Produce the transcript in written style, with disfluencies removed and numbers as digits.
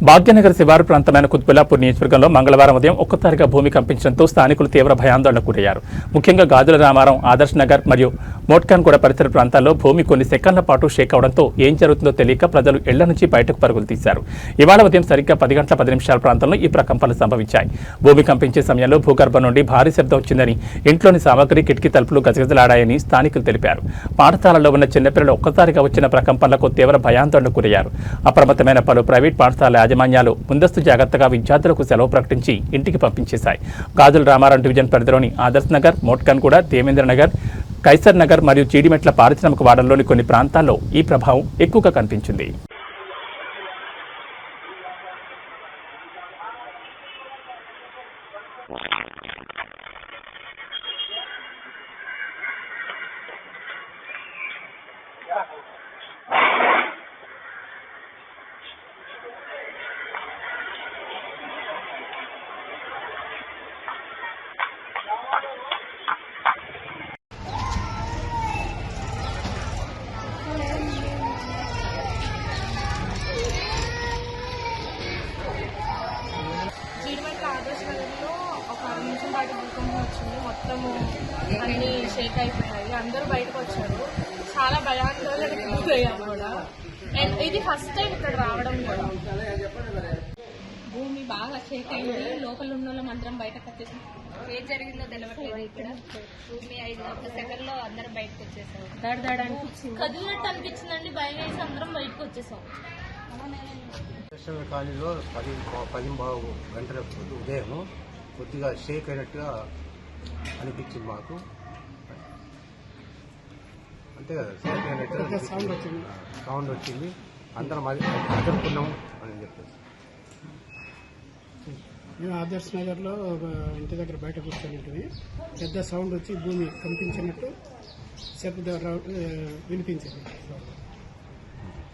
భాగ్యనగర్ శివారు ప్రాంతమైన కుత్బుల్లాపూర్ నియోజకవర్గంలో మంగళవారం ఉదయం ఒక్కసారిగా భూమి కంపించడంతో స్థానికులు తీవ్ర భయాందోళనకు గురయ్యారు. ముఖ్యంగా గాజుల రామారం, ఆదర్శ్ నగర్ మరియు మోట్కాన్గూడ పరిసర ప్రాంతాల్లో భూమి కొన్ని సెకన్ల పాటు షేక్ అవడంతో ఏం జరుగుతుందో తెలియక ప్రజలు ఇళ్ల నుంచి బయటకు పరుగులు తీశారు. ఇవాళ ఉదయం సరిగ్గా 10 గంటల 10 నిమిషాల ప్రాంతంలో ఈ ప్రకంపనలు సంభవించాయి. భూమి కంపించే సమయంలో భూగర్భం నుండి భారీ శబ్దం వచ్చిందని, ఇంట్లోని సామగ్రి, కిటికీ తలుపులు గజగజలాడాయని స్థానికులు తెలిపారు. పాఠశాలలో ఉన్న చిన్నపిల్లలు ఒక్కసారిగా వచ్చిన ప్రకంపనలకు తీవ్ర భయాందోళనకు గురయ్యారు. అప్రమత్తమైన పలు ప్రైవేట్ పాఠశాల యాజమాన్యాలు ముందస్తు జాగ్రత్తగా విద్యార్థులకు సెలవు ప్రకటించి ఇంటికి పంపించేశాయి. గాజుల రామారం డివిజన్ పరిధిలోని ఆదర్శ్ నగర్, మోట్కాన్గూడ, దేవేంద్ర నగర్, కైసర్ నగర్ మరియు చీడిమెట్ల పారిశ్రామిక వాడల్లోని కొన్ని ప్రాంతాల్లో ఈ ప్రభావం ఎక్కువగా కనిపించింది. భూకంపం వచ్చింది. మొత్తము అన్ని షేక్ అయిపోయాయి. అందరూ బయటకు వచ్చారు. చాలా భయాందోళనకు గురయ్యాం కూడా. అండ్ ఇది ఫస్ట్ టైం ఇక్కడ రావడం కూడా. భూమి బాగా షేక్ అయింది. లోపల ఉన్న వాళ్ళం అందరం బయటకు వచ్చేసాం. ఏం జరిగిందో తెలియట్లేదు. ఇక్కడ భూమి 5 సెకండ్లో అందరం బయటకు వచ్చేసాం. దడ అనిపించింది, కదిలినట్టు అనిపించిందండి. భయం వేసి అందరం బయటకు వచ్చేసాం. కాలనీలో 10 గంటల ఉదయం కొద్దిగా షేక్ అయినట్టుగా అనిపించింది మాకు. అంతే కదా, షేక్ అయినట్టుగా సౌండ్ వచ్చింది. అందరం అదుపుకున్నాం అని చెప్పేసి. మేము ఆదర్శ్ నగర్లో ఇంటి దగ్గర బయట కూర్చొని పెద్ద సౌండ్ వచ్చి భూమి కంపించినట్టు శబ్దం వినిపించింది.